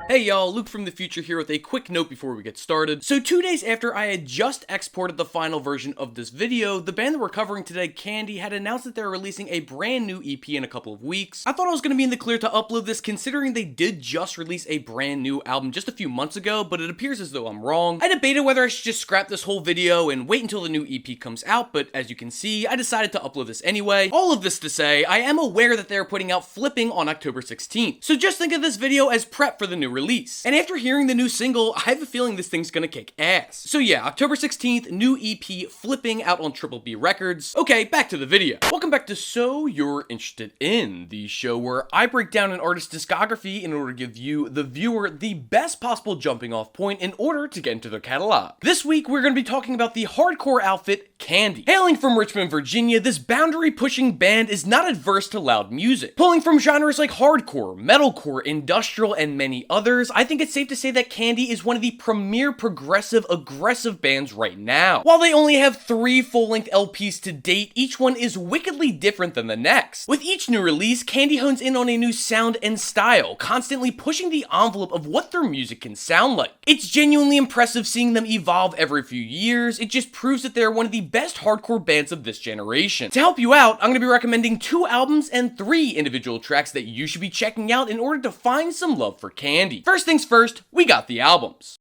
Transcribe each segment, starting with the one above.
Hey y'all, Luke from the future here with a quick note before we get started. So 2 days after I had just exported the final version of this video, the band that we're covering today, Candy, had announced that they're releasing a brand new EP in a couple of weeks. I thought I was going to be in the clear to upload this considering they did just release a brand new album just a few months ago, but it appears as though I'm wrong. I debated whether I should just scrap this whole video and wait until the new EP comes out, but as you can see, I decided to upload this anyway. All of this to say, I am aware that they're putting out Flipping on October 16th, so just think of this video as prep for the new release. And after hearing the new single, I have a feeling this thing's gonna kick ass. So yeah, October 16th, new EP Flipping out on Triple B Records. Okay, back to the video. Welcome back to So You're Interested In, the show where I break down an artist's discography in order to give you, the viewer, the best possible jumping off point in order to get into their catalog. This week, we're gonna be talking about the hardcore outfit Candy. Hailing from Richmond, Virginia, this boundary-pushing band is not adverse to loud music. Pulling from genres like hardcore, metalcore, industrial, and many others, I think it's safe to say that Candy is one of the premier progressive, aggressive bands right now. While they only have 3 full-length LPs to date, each one is wickedly different than the next. With each new release, Candy hones in on a new sound and style, constantly pushing the envelope of what their music can sound like. It's genuinely impressive seeing them evolve every few years. It just proves that they're one of the best hardcore bands of this generation. To help you out, I'm going to be recommending 2 albums and 3 individual tracks that you should be checking out in order to find some love for Candy. First things first, we got the albums.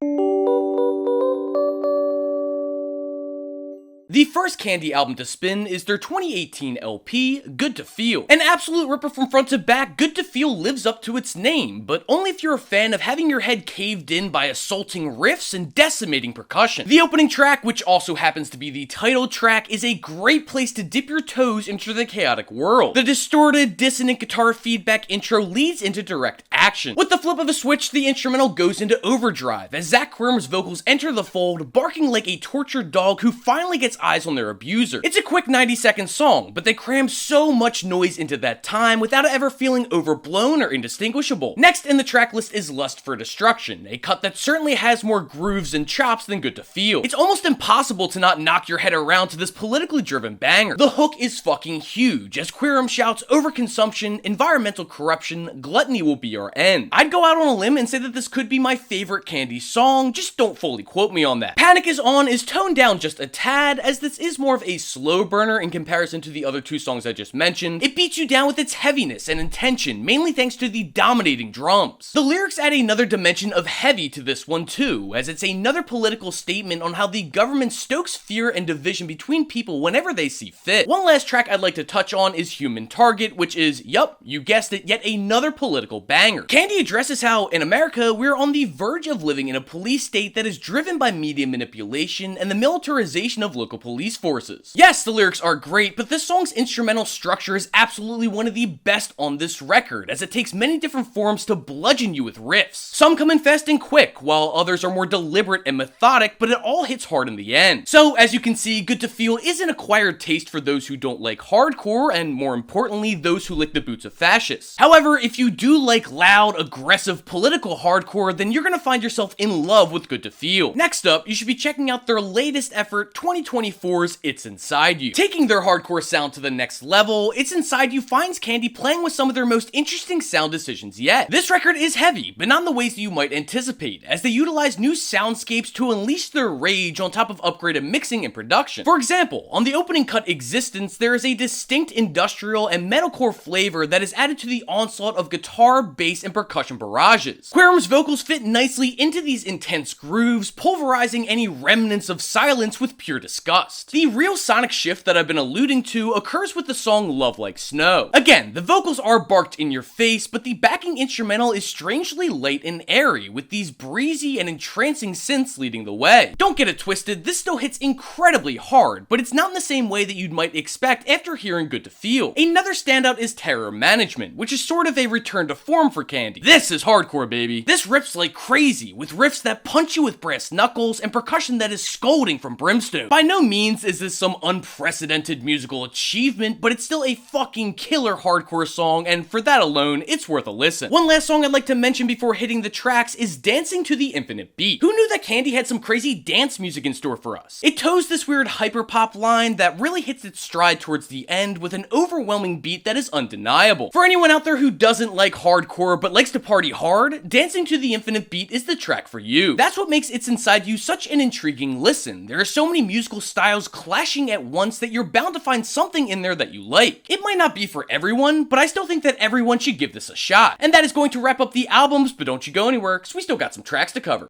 The first Candy album to spin is their 2018 LP, Good to Feel. An absolute ripper from front to back, Good to Feel lives up to its name, but only if you're a fan of having your head caved in by assaulting riffs and decimating percussion. The opening track, which also happens to be the title track, is a great place to dip your toes into the chaotic world. The distorted, dissonant guitar feedback intro leads into direct action. With the flip of a switch, the instrumental goes into overdrive as Zach Quirm's vocals enter the fold, barking like a tortured dog who finally gets eyes on their abuser. It's a quick 90-second song, but they cram so much noise into that time without it ever feeling overblown or indistinguishable. Next in the track list is Lust for Destruction, a cut that certainly has more grooves and chops than Good to Feel. It's almost impossible to not knock your head around to this politically driven banger. The hook is fucking huge, as Queerum shouts overconsumption, environmental corruption, gluttony will be our end. I'd go out on a limb and say that this could be my favorite Candy song, just don't fully quote me on that. Panic Is On is toned down just a tad, as this is more of a slow burner in comparison to the other 2 songs I just mentioned. It beats you down with its heaviness and intention, mainly thanks to the dominating drums. The lyrics add another dimension of heavy to this one too, as it's another political statement on how the government stokes fear and division between people whenever they see fit. One last track I'd like to touch on is Human Target, which is, yup, you guessed it, yet another political banger. Candy addresses how, in America, we're on the verge of living in a police state that is driven by media manipulation and the militarization of local police forces. Yes, the lyrics are great, but this song's instrumental structure is absolutely one of the best on this record, as it takes many different forms to bludgeon you with riffs. Some come in fast and quick, while others are more deliberate and methodic, but it all hits hard in the end. So, as you can see, Good to Feel is an acquired taste for those who don't like hardcore, and more importantly, those who lick the boots of fascists. However, if you do like loud, aggressive, political hardcore, then you're gonna find yourself in love with Good to Feel. Next up, you should be checking out their latest effort, 2024's It's Inside You. Taking their hardcore sound to the next level, It's Inside You finds Candy playing with some of their most interesting sound decisions yet. This record is heavy, but not in the ways that you might anticipate, as they utilize new soundscapes to unleash their rage on top of upgraded mixing and production. For example, on the opening cut Existence, there is a distinct industrial and metalcore flavor that is added to the onslaught of guitar, bass, and percussion barrages. Quirum's vocals fit nicely into these intense grooves, pulverizing any remnants of silence with pure disgust. The real sonic shift that I've been alluding to occurs with the song Love Like Snow. Again, the vocals are barked in your face, but the backing instrumental is strangely light and airy, with these breezy and entrancing synths leading the way. Don't get it twisted, this still hits incredibly hard, but it's not in the same way that you might expect after hearing Good to Feel. Another standout is Terror Management, which is sort of a return to form for Candy. This is hardcore, baby. This rips like crazy, with riffs that punch you with brass knuckles and percussion that is scolding from brimstone. By no means is this some unprecedented musical achievement, but it's still a fucking killer hardcore song, and for that alone, it's worth a listen. One last song I'd like to mention before hitting the tracks is Dancing to the Infinite Beat. Who knew that Candy had some crazy dance music in store for us? It toes this weird hyperpop line that really hits its stride towards the end with an overwhelming beat that is undeniable. For anyone out there who doesn't like hardcore but likes to party hard, Dancing to the Infinite Beat is the track for you. That's what makes It's Inside You such an intriguing listen. There are so many musical styles clashing at once that you're bound to find something in there that you like. It might not be for everyone, but I still think that everyone should give this a shot. And that is going to wrap up the albums, but don't you go anywhere, because we still got some tracks to cover.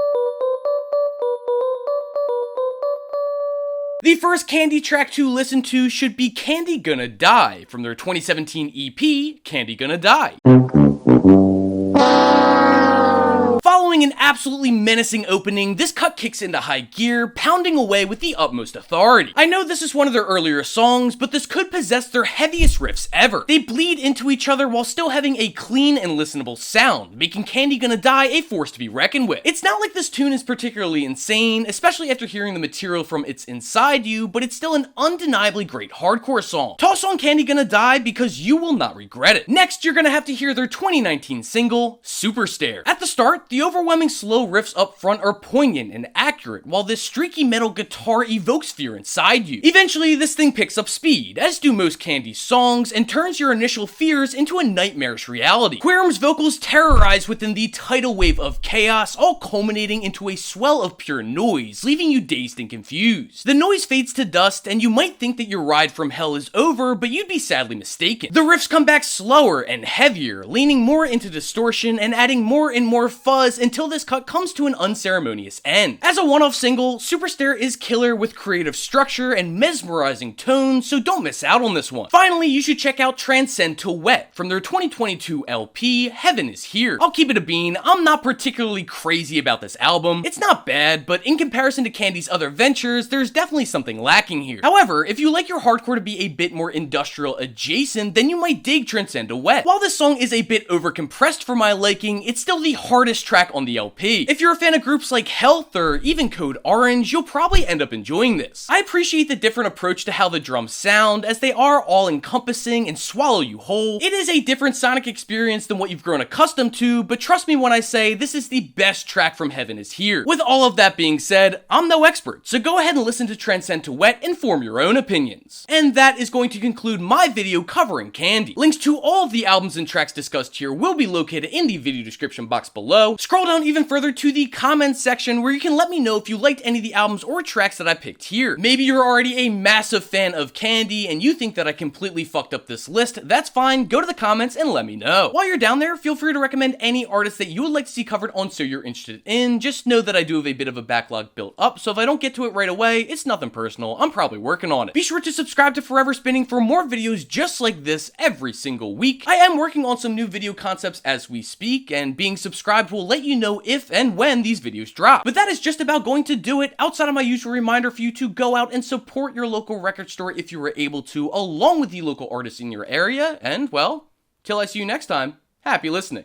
The first Candy track to listen to should be Candy Gonna Die from their 2017 EP, Candy Gonna Die. Following an absolutely menacing opening, this cut kicks into high gear, pounding away with the utmost authority. I know this is one of their earlier songs, but this could possess their heaviest riffs ever. They bleed into each other while still having a clean and listenable sound, making Candy Gonna Die a force to be reckoned with. It's not like this tune is particularly insane, especially after hearing the material from It's Inside You, but it's still an undeniably great hardcore song. Toss on Candy Gonna Die because you will not regret it. Next, you're gonna have to hear their 2019 single, Superstare. At the start, the overwhelming slow riffs up front are poignant and accurate, while this streaky metal guitar evokes fear inside you. Eventually, this thing picks up speed, as do most Candy songs, and turns your initial fears into a nightmarish reality. Quirum's vocals terrorize within the tidal wave of chaos, all culminating into a swell of pure noise, leaving you dazed and confused. The noise fades to dust, and you might think that your ride from hell is over, but you'd be sadly mistaken. The riffs come back slower and heavier, leaning more into distortion and adding more and more fuzz until this cut comes to an unceremonious end. As a one-off single, Superstare is killer with creative structure and mesmerizing tones, so don't miss out on this one. Finally, you should check out Transcend to Wet from their 2022 LP, Heaven is Here. I'll keep it a bean, I'm not particularly crazy about this album. It's not bad, but in comparison to Candy's other ventures, there's definitely something lacking here. However, if you like your hardcore to be a bit more industrial adjacent, then you might dig Transcend to Wet. While this song is a bit overcompressed for my liking, it's still the hardest track on the LP. If you're a fan of groups like Health or even Code Orange, you'll probably end up enjoying this. I appreciate the different approach to how the drums sound, as they are all-encompassing and swallow you whole. It is a different sonic experience than what you've grown accustomed to, but trust me when I say this is the best track from Heaven is Here. With all of that being said, I'm no expert, so go ahead and listen to Transcend to Wet and form your own opinions. And that is going to conclude my video covering Candy. Links to all of the albums and tracks discussed here will be located in the video description box below. Scroll down even further to the comments section where you can let me know if you liked any of the albums or tracks that I picked here. Maybe you're already a massive fan of Candy and you think that I completely fucked up this list. That's fine, go to the comments and let me know. While you're down there, feel free to recommend any artists that you would like to see covered on So You're Interested In. Just know that I do have a bit of a backlog built up, so if I don't get to it right away, it's nothing personal. I'm probably working on it. Be sure to subscribe to Forever Spinning for more videos just like this every single week. I am working on some new video concepts as we speak, and being subscribed will let you know if and when these videos drop. But that is just about going to do it, outside of my usual reminder for you to go out and support your local record store if you were able to, along with the local artists in your area, and well, till I see you next time, happy listening.